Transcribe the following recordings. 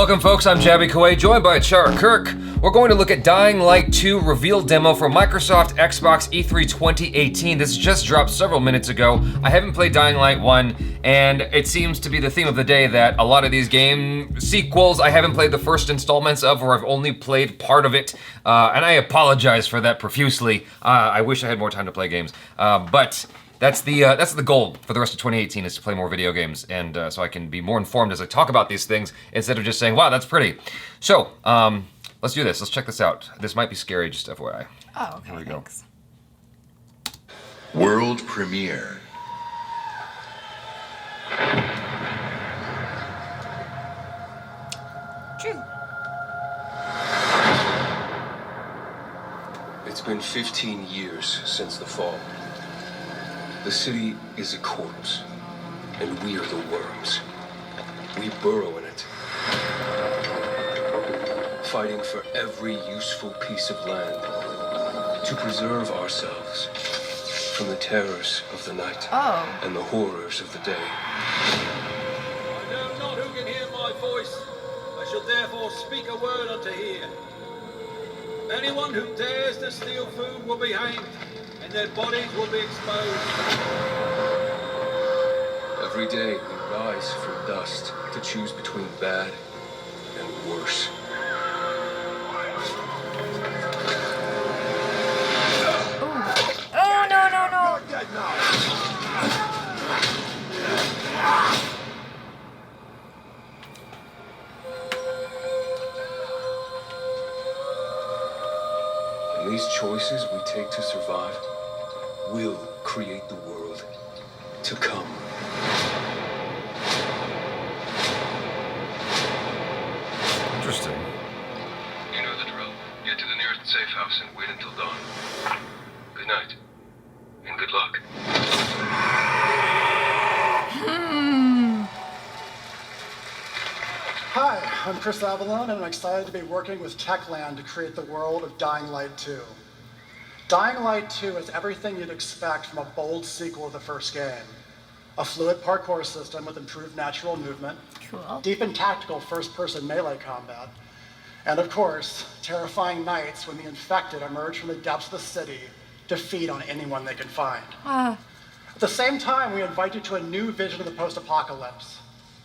Welcome folks, I'm Jaby Koay, joined by ACHARA KIRK. We're going to look at Dying Light 2 reveal demo for Microsoft Xbox E3 2018. This just dropped several minutes ago. I haven't played Dying Light 1, and it seems to be the theme of the day that a lot of these game sequels I haven't played the first installments of, or I've only played part of it, and I apologize for that profusely. I wish I had more time to play games, but that's the goal for the rest of 2018, is to play more video games, and so I can be more informed as I talk about these things instead of just saying, wow, that's pretty. So, let's do this. Let's check this out. This might be scary, just FYI. Oh, okay, Here we go. thanks. World premiere. True. It's been 15 years since the fall. The city is a corpse, and we are the worms. We burrow in it, fighting for every useful piece of land to preserve ourselves from the terrors of the night and the horrors of the day. I know not who can hear my voice. I shall therefore speak a word unto hear. Anyone who dares to steal food will be hanged, and their bodies will be exposed. Every day we rise from dust to choose between bad and worse. Oh, no. And these choices we take to survive will create the world to come. Interesting. You know the drill. Get to the nearest safe house and wait until dawn. Good night. And good luck. Hi, I'm Chris Avalone, and I'm excited to be working with Techland to create the world of Dying Light 2. Dying Light 2 is everything you'd expect from a bold sequel of the first game. A fluid parkour system with improved natural movement, Cool. deep and tactical first-person melee combat, and of course, terrifying nights when the infected emerge from the depths of the city to feed on anyone they can find. At the same time, we invite you to a new vision of the post-apocalypse,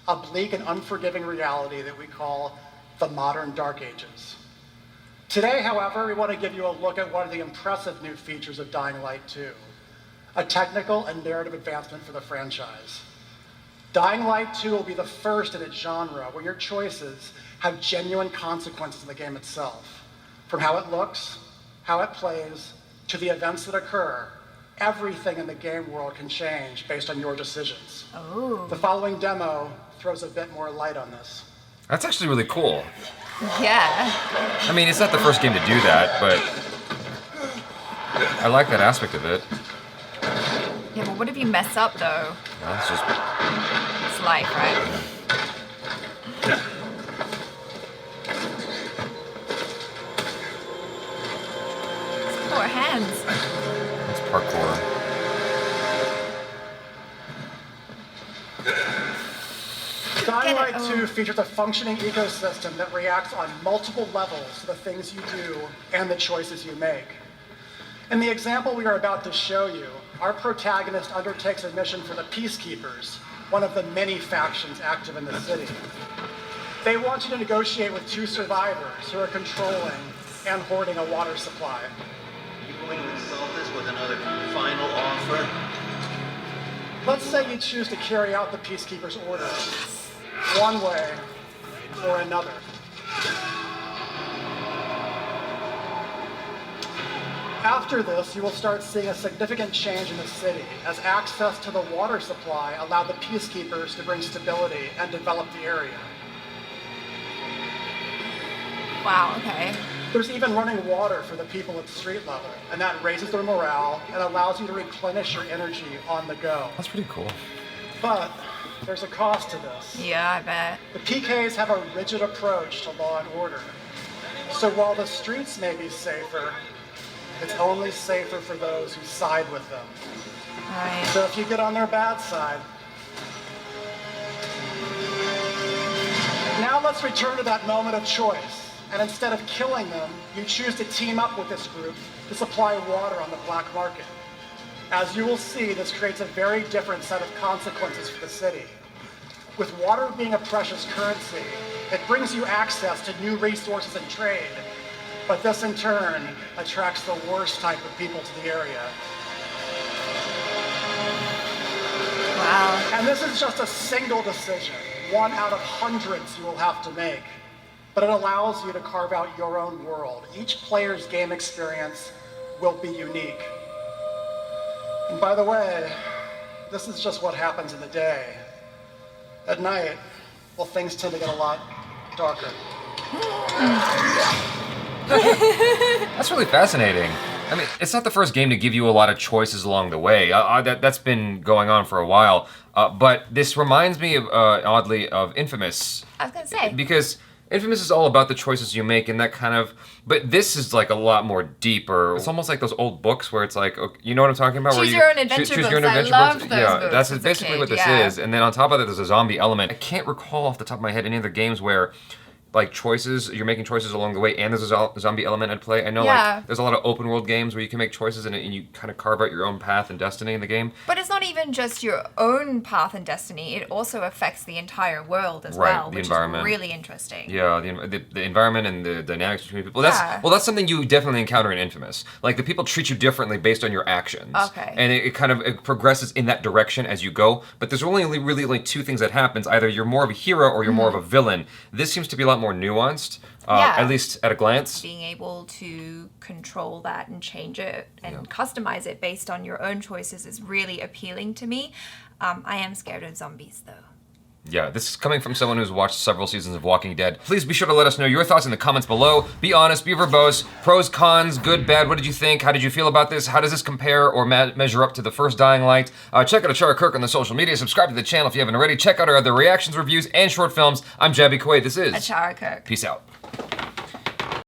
a bleak and unforgiving reality that we call the modern Dark Ages. Today, however, we want to give you a look at one of the impressive new features of Dying Light 2, a technical and narrative advancement for the franchise. Dying Light 2 will be the first in its genre where your choices have genuine consequences in the game itself. From how it looks, how it plays, to the events that occur, everything in the game world can change based on your decisions. Oh. The following demo throws a bit more light on this. That's actually really cool. Yeah. I mean, it's not the first game to do that, but I like that aspect of it. Yeah, but what if you mess up, though? That's just... It's life, right? Poor hands. It's parkour. Dying Light Oh. 2 features a functioning ecosystem that reacts on multiple levels to the things you do and the choices you make. In the example we are about to show you, our protagonist undertakes a mission for the Peacekeepers, one of the many factions active in the city. They want you to negotiate with two survivors who are controlling and hoarding a water supply. Are you going to insult us with another final offer? Let's say you choose to carry out the Peacekeepers' orders, one way or another. After this, you will start seeing a significant change in the city, as access to the water supply allowed the Peacekeepers to bring stability and develop the area. Wow, okay. There's even running water for the people at street level, and that raises their morale and allows you to replenish your energy on the go. That's pretty cool. But there's a cost to this. Yeah, I bet. The PKs have a rigid approach to law and order. So while the streets may be safer, it's only safer for those who side with them. Right. So if you get on their bad side, Now let's return to that moment of choice. And instead of killing them, you choose to team up with this group to supply water on the black market. As you will see, this creates a very different set of consequences for the city. With water being a precious currency, it brings you access to new resources and trade, but this in turn attracts the worst type of people to the area. Wow. And this is just a single decision, one out of hundreds you will have to make, but it allows you to carve out your own world. Each player's game experience will be unique. And by the way, this is just what happens in the day. At night, well, things tend to get a lot darker. That's really fascinating. I mean, it's not the first game to give you a lot of choices along the way. That's been going on for a while. But this reminds me, oddly, of Infamous. I was gonna say. Because Infamous is all about the choices you make and that kind of, but this is like a lot more deeper. It's almost like those old books where it's like, okay, you know what I'm talking about? Choose your own adventure books. I loved those books that's as a basically kid, what this is. And then on top of that, there's a zombie element. I can't recall off the top of my head any other games where like choices, you're making choices along the way and there's a zombie element at play. I know like there's a lot of open world games where you can make choices and you kind of carve out your own path and destiny in the game. But it's not even just your own path and destiny, it also affects the entire world as well, which is really interesting. Yeah, the environment and the dynamics between people. That's something you definitely encounter in Infamous. Like the people treat you differently based on your actions. Okay. And it kind of progresses in that direction as you go. But there's really only two things that happens. Either you're more of a hero or you're more of a villain. This seems to be a lot more nuanced, at least at a glance. Being able to control that and change it and customize it based on your own choices is really appealing to me. I am scared of zombies though. Yeah, this is coming from someone who's watched several seasons of Walking Dead. Please be sure to let us know your thoughts in the comments below. Be honest, be verbose. Pros, cons, good, bad, what did you think? How did you feel about this? How does this compare or measure up to the first Dying Light? Check out ACHARA KIRK on the social media. Subscribe to the channel if you haven't already. Check out our other reactions, reviews, and short films. I'm Jaby Koay. This is ACHARA KIRK. Peace out.